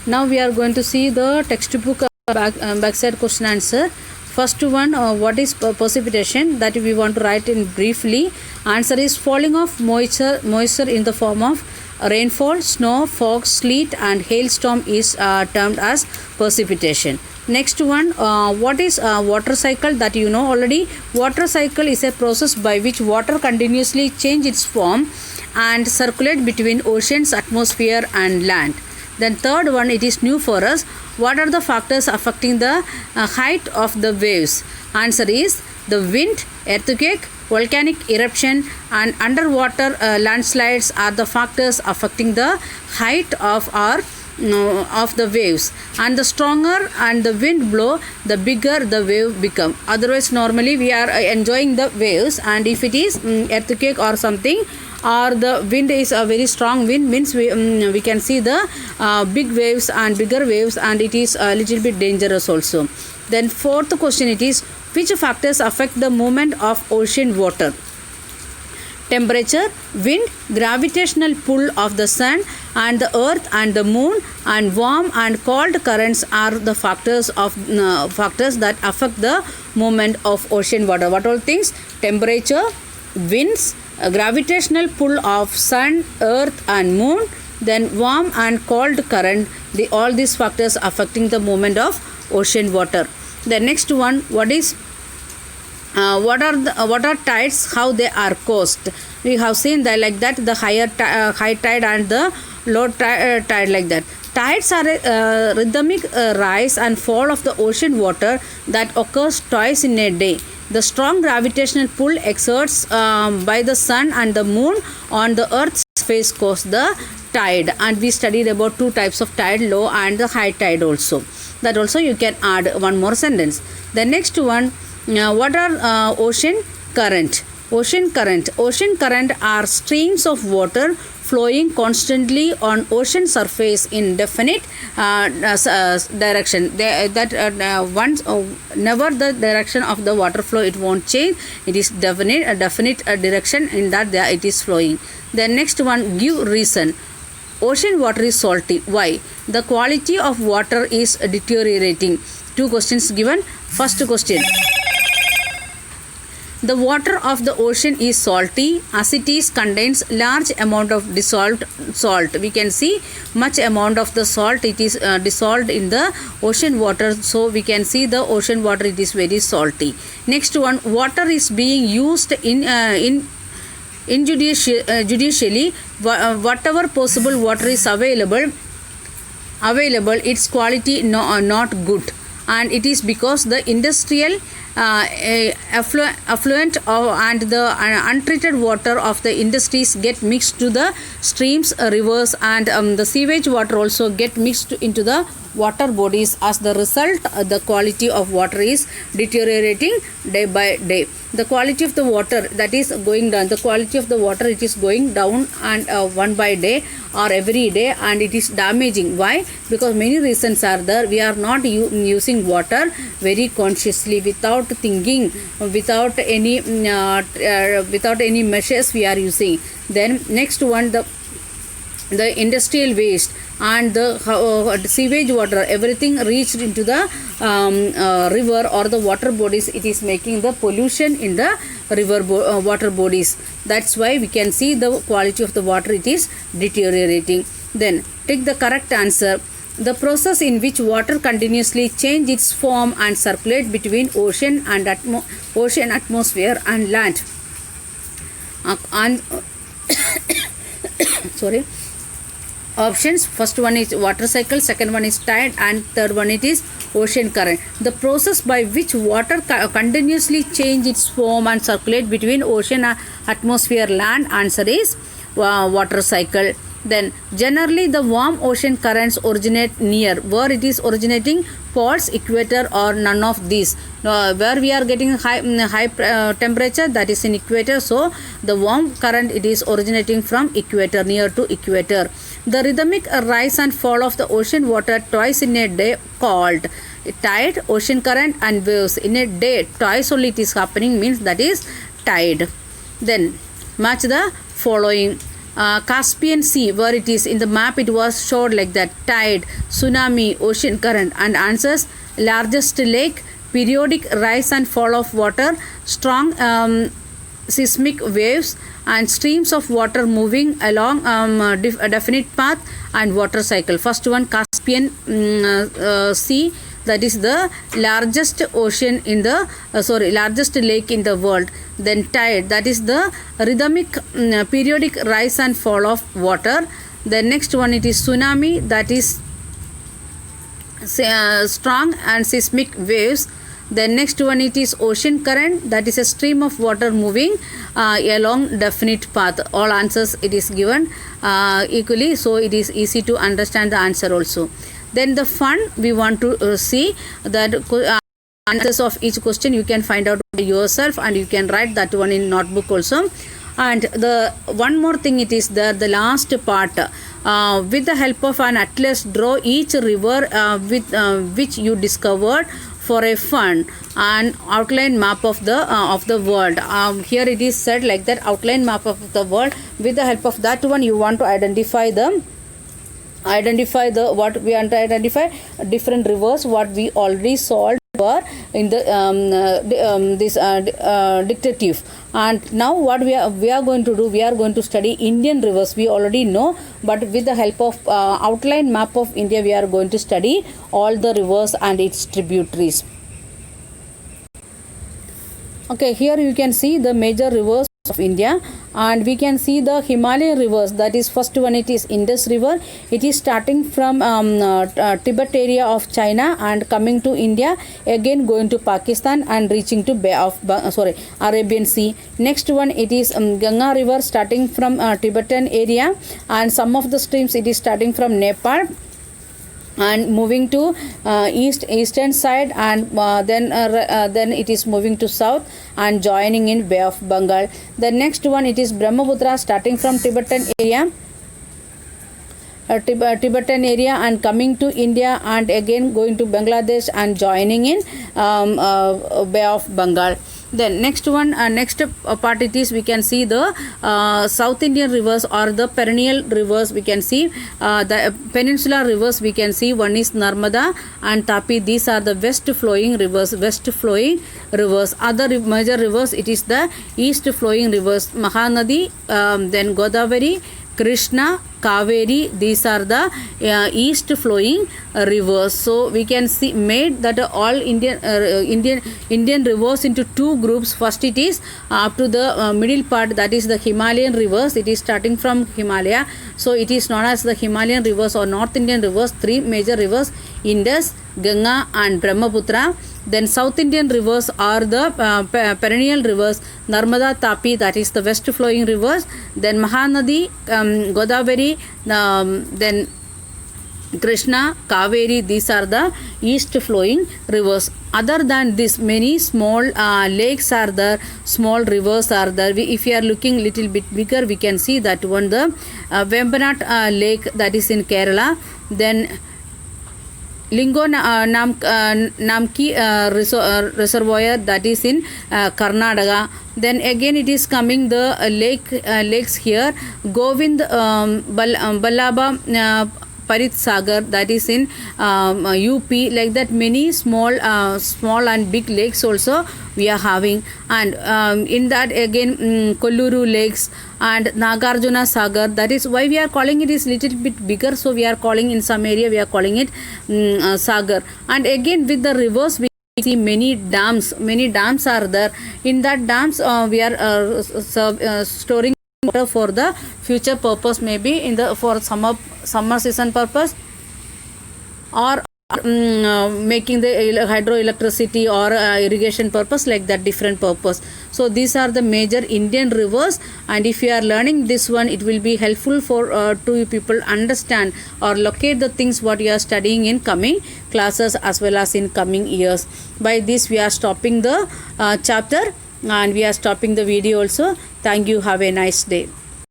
Now we are going to see the textbook backside question answer. First one, what is precipitation? That we want to write in briefly. Answer is falling of moisture in the form of rainfall, snow, fog, sleet and hailstorm is termed as precipitation. Next one, what is water cycle? That you know already. Water cycle is a process by which water continuously change its form and circulate between oceans, atmosphere and land. Then third one, it is new for us. What are the factors affecting the height of the waves? Answer is the wind, earthquake, volcanic eruption and underwater landslides are the factors affecting the height of the waves. And the stronger and the wind blow, the bigger the wave become. Otherwise normally we are enjoying the waves, and if it is earthquake or something, or the wind is a very strong wind, means we can see the big waves and bigger waves, and it is a little bit dangerous also. Then fourth question, it is which factors affect the movement of ocean water? Temperature, wind, gravitational pull of the sun and the earth and the moon, and warm and cold currents are the factors that affect the movement of ocean water. What all things? Temperature, winds, gravitational pull of sun, earth and moon, then warm and cold current, all these factors affecting the movement of ocean water. The next one, what are tides, how they are caused? We have seen that like that, the high tide and the low tide like that. Tides are a rhythmic rise and fall of the ocean water that occurs twice in a day. The strong gravitational pull exerts by the sun and the moon on the earth's face cause the tide. And we studied about two types of tide, low and the high tide also. That also you can add one more sentence. The next one, what are ocean current? Ocean current are streams of water flowing constantly on ocean surface in definite direction. Never the direction of the water flow, it won't change. It is definite direction in that it is flowing. The next one, give reason. Ocean water is salty. Why? The quality of water is deteriorating. Two questions given. First question, the water of the ocean is salty as it contains large amount of dissolved salt. We can see much amount of the salt, it is dissolved in the ocean water. So we can see the ocean water, it is very salty. Next one, water is being used judicially. Whatever possible water is available, its quality not good, and it is because the industrial affluent and the untreated water of the industries get mixed to the streams, rivers and the sewage water also get mixed into the water bodies. As the result, the quality of water is deteriorating day by day. The quality of the water, that is going down. The quality of the water, it is going down, and one by day or every day, and it is damaging. Why? Because many reasons are there. We are not using water very consciously, without thinking, without any measures we are using. Then next one, the industrial waste and the sewage water, everything reached into the river or the water bodies, it is making the pollution in the river water bodies. That's why we can see the quality of the water, it is deteriorating. Then take the correct answer. The process in which water continuously change its form and circulate between ocean and ocean, atmosphere and land. Sorry. Options, first one is water cycle, second one is tide, and third one it is ocean current. The process by which water continuously change its form and circulate between ocean, atmosphere, land. Answer is water cycle. Then generally the warm ocean currents originate near, where it is originating, poles, equator or none of these. Where we are getting high temperature, that is in equator. So the warm current, it is originating from equator, near to equator. The rhythmic rise and fall of the ocean water twice in a day called tide, ocean current and waves. In a day twice only it is happening, means that is tide. Then match the following. Caspian Sea, where it is in the map, it was showed like that: tide, tsunami, ocean current. And answers: largest lake, periodic rise and fall of water, strong seismic waves, and streams of water moving along a definite path, and water cycle. First one, Caspian Sea, that is the largest ocean in the largest lake in the world. Then tide, that is the rhythmic periodic rise and fall of water. The next one, it is tsunami, that is strong and seismic waves. The next one, it is ocean current, that is a stream of water moving along definite path. All answers it is given equally, so it is easy to understand the answer also. Then the fun, we want to see that answers of each question you can find out yourself, and you can write that one in notebook also. And the one more thing, it is the last part, with the help of an atlas, draw each river with which you discovered for a fun, and outline map of the world. Here it is said like that: outline map of the world. With the help of that one, you want to identify the what we want to identify different rivers what we already solved were in the this dictative. And now what we are going to do, we are going to study Indian rivers. We already know, but with the help of outline map of India, we are going to study all the rivers and its tributaries. Okay, here you can see the major rivers of India, and we can see the Himalayan rivers. That is, first one, it is Indus River. It is starting from Tibet area of China and coming to India, again going to Pakistan and reaching to Bay of Arabian Sea. Next one, it is Ganga River, starting from Tibetan area, and some of the streams it is starting from Nepal and moving to eastern side, and then it is moving to south and joining in Bay of Bengal. The next one, it is Brahmaputra, starting from Tibetan area and coming to India, and again going to Bangladesh and joining in Bay of Bengal. Then next one, next part, it is, we can see the South Indian rivers or the perennial rivers. We can see the peninsular rivers. We can see one is Narmada and Tapi. These are the west flowing rivers. Other major rivers, it is the east flowing rivers: Mahanadi, then Godavari, Krishna, Kaveri. These are the east flowing rivers. So we can see made that all Indian rivers into two groups. First, it is up to the middle part, that is the Himalayan rivers. It is starting from Himalaya, so it is known as the Himalayan rivers or North Indian rivers. Three major rivers: Indus, Ganga and Brahmaputra. Then South Indian rivers are the perennial rivers: Narmada, Tapi, that is the west flowing rivers. Then Mahanadi, Godavari, then Krishna, Kaveri. These are the east flowing rivers. Other than this, many small lakes are there, small rivers are there. If you are looking little bit bigger, we can see that one, the Vembanad lake, that is in Kerala. Then Lingo Namki reservoir, that is in Karnataka. Then again it is coming the lakes here: Govind, Ballabha, Parit Sagar, that is in UP. Like that, many small and big lakes also we are having. And in that again Kolluru lakes and Nagarjuna Sagar. That is why we are calling it is little bit bigger, so we are calling in some area we are calling it Sagar. And again with the rivers, we see many dams are there. In that dams we are storing water for the future purpose, maybe in the for summer season purpose, or making the hydroelectricity or irrigation purpose, like that, different purpose. So these are the major Indian rivers, and if you are learning this one, it will be helpful for to you people understand or locate the things what you are studying in coming classes as well as in coming years. By this we are stopping the chapter, and we are stopping the video also. Thank you. Have a nice day.